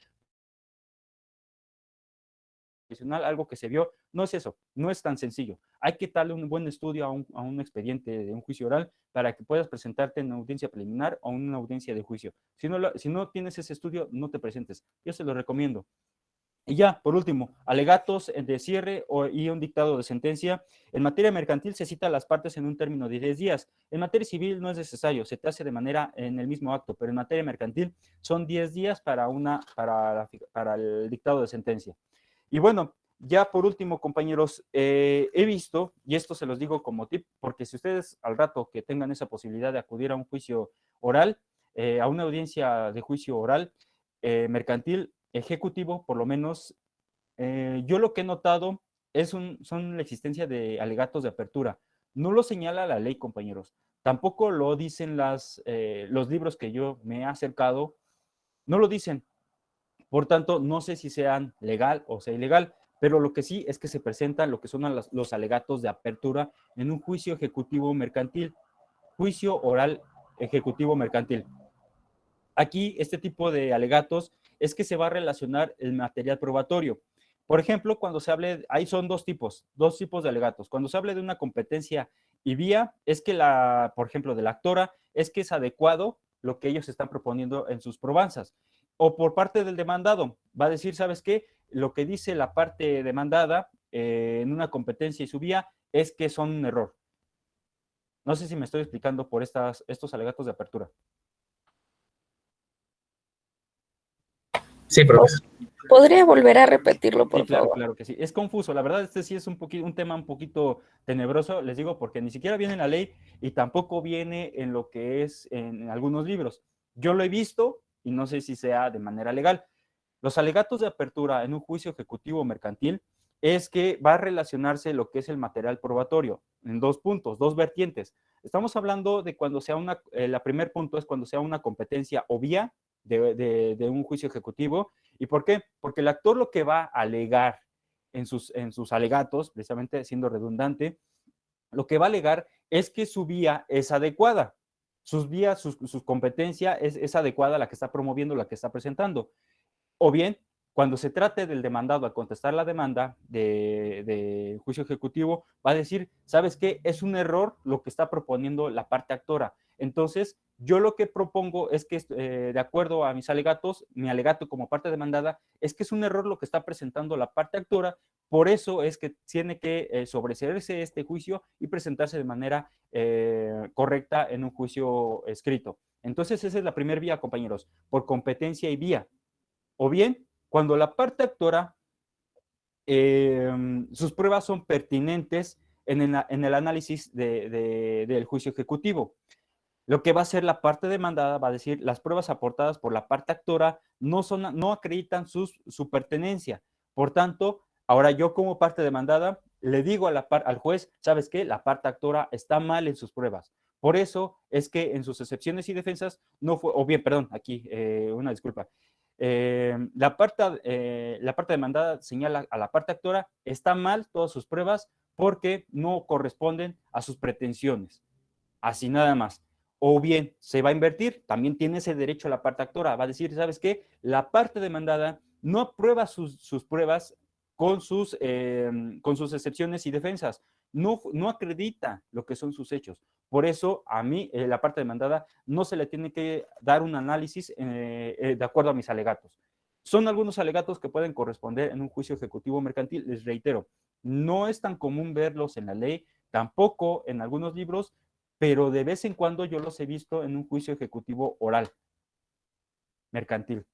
algo que se vio, no es eso, no es tan sencillo. Hay que darle un buen estudio a un expediente de un juicio oral para que puedas presentarte en una audiencia preliminar o en una audiencia de juicio. Si no tienes ese estudio, no te presentes. Yo se lo recomiendo. Y ya, por último, alegatos de cierre y un dictado de sentencia. En materia mercantil se cita a las partes en un término de 10 días. En materia civil no es necesario, se te hace de manera en el mismo acto, pero en materia mercantil son 10 días para el dictado de sentencia. Y bueno, ya por último, compañeros, he visto, y esto se los digo como tip, porque si ustedes al rato que tengan esa posibilidad de acudir a un juicio oral, a una audiencia de juicio oral, mercantil, ejecutivo, por lo menos, yo lo que he notado son la existencia de alegatos de apertura. No lo señala la ley, compañeros. Tampoco lo dicen los libros que yo me he acercado, no lo dicen. Por tanto, no sé si sean legal o sea ilegal, pero lo que sí es que se presentan lo que son los alegatos de apertura en un juicio ejecutivo mercantil, juicio oral ejecutivo mercantil. Aquí, este tipo de alegatos es que se va a relacionar el material probatorio. Por ejemplo, cuando se hable, ahí son dos tipos de alegatos. Cuando se hable de una competencia y vía, es que por ejemplo, de la actora, es que es adecuado lo que ellos están proponiendo en sus probanzas. O por parte del demandado, va a decir, ¿sabes qué? Lo que dice la parte demandada en una competencia y su vía es que son un error. No sé si me estoy explicando por estos alegatos de apertura. Sí, profesor. ¿Podría volver a repetirlo, por Sí, claro, favor? claro que sí. Es confuso. La verdad, este sí es un tema un poquito tenebroso, les digo, porque ni siquiera viene en la ley y tampoco viene en lo que es en algunos libros. Yo lo he visto y no sé si sea de manera legal. Los alegatos de apertura en un juicio ejecutivo mercantil es que va a relacionarse lo que es el material probatorio en dos puntos, dos vertientes. Estamos hablando de cuando sea la primer punto es cuando sea una competencia o vía de un juicio ejecutivo. ¿Y por qué? Porque el actor lo que va a alegar en sus alegatos, precisamente siendo redundante, lo que va a alegar es que su vía es adecuada. Sus vías, su competencia es adecuada a la que está promoviendo, la que está presentando. O bien, cuando se trate del demandado a contestar la demanda de juicio ejecutivo, va a decir, ¿sabes qué? Es un error lo que está proponiendo la parte actora. Entonces, yo lo que propongo es que, de acuerdo a mis alegatos, mi alegato como parte demandada, es que es un error lo que está presentando la parte actora, por eso es que tiene que sobreseerse este juicio y presentarse de manera correcta en un juicio escrito. Entonces, esa es la primera vía, compañeros, por competencia y vía. O bien, cuando la parte actora, sus pruebas son pertinentes en el análisis del juicio ejecutivo. Lo que va a hacer la parte demandada va a decir, las pruebas aportadas por la parte actora no acreditan su pertenencia. Por tanto, ahora yo como parte demandada le digo al juez, ¿sabes qué? La parte actora está mal en sus pruebas. Por eso es que en sus excepciones y defensas no fue, o bien, perdón, aquí una disculpa. La parte demandada señala a la parte actora, está mal todas sus pruebas porque no corresponden a sus pretensiones. Así nada más. O bien se va a invertir, también tiene ese derecho a la parte actora, va a decir, ¿sabes qué? La parte demandada no aprueba sus pruebas con sus excepciones y defensas, no acredita lo que son sus hechos. Por eso a mí, la parte demandada, no se le tiene que dar un análisis de acuerdo a mis alegatos. Son algunos alegatos que pueden corresponder en un juicio ejecutivo mercantil, les reitero, no es tan común verlos en la ley, tampoco en algunos libros, pero de vez en cuando yo los he visto en un juicio ejecutivo oral, mercantil.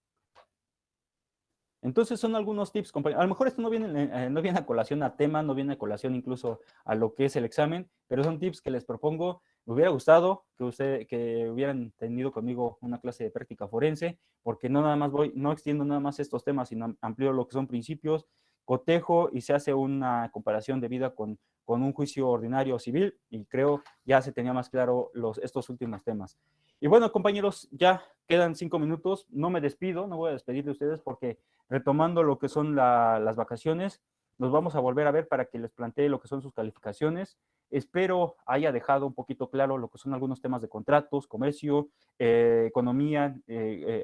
Entonces son algunos tips, compañeros. A lo mejor esto no viene a colación a tema, no viene a colación incluso a lo que es el examen, pero son tips que les propongo Me hubiera gustado que hubieran tenido conmigo una clase de práctica forense, porque no nada más no extiendo nada más estos temas, sino amplío lo que son principios, cotejo y se hace una comparación de vida con un juicio ordinario o civil, y creo ya se tenía más claro estos últimos temas. Y bueno, compañeros, ya quedan 5 minutos, no me despido, no voy a despedir de ustedes porque retomando lo que son las vacaciones, nos vamos a volver a ver para que les plantee lo que son sus calificaciones. Espero haya dejado un poquito claro lo que son algunos temas de contratos, comercio, economía,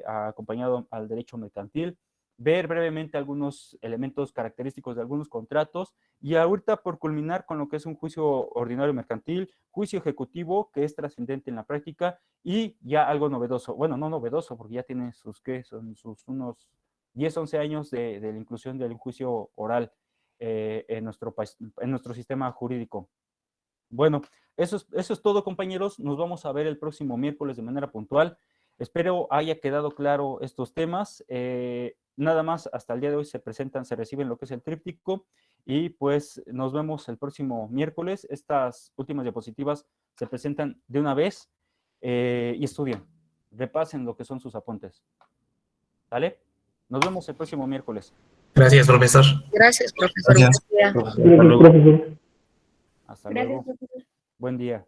acompañado al derecho mercantil, ver brevemente algunos elementos característicos de algunos contratos y ahorita por culminar con lo que es un juicio ordinario mercantil, juicio ejecutivo que es trascendente en la práctica y ya algo novedoso, bueno, no novedoso porque ya tiene son sus unos 10, 11 años de la inclusión del juicio oral en nuestro sistema jurídico. Bueno, eso es todo, compañeros. Nos vamos a ver el próximo miércoles de manera puntual. Espero haya quedado claro estos temas. Nada más, hasta el día de hoy se reciben lo que es el tríptico y pues nos vemos el próximo miércoles. Estas últimas diapositivas se presentan de una vez y estudien, repasen lo que son sus apuntes. ¿Vale? Nos vemos el próximo miércoles. Gracias, profesor. Gracias, profesor. Gracias. Buen día. Hasta luego. Gracias, profesor. Hasta luego. Buen día.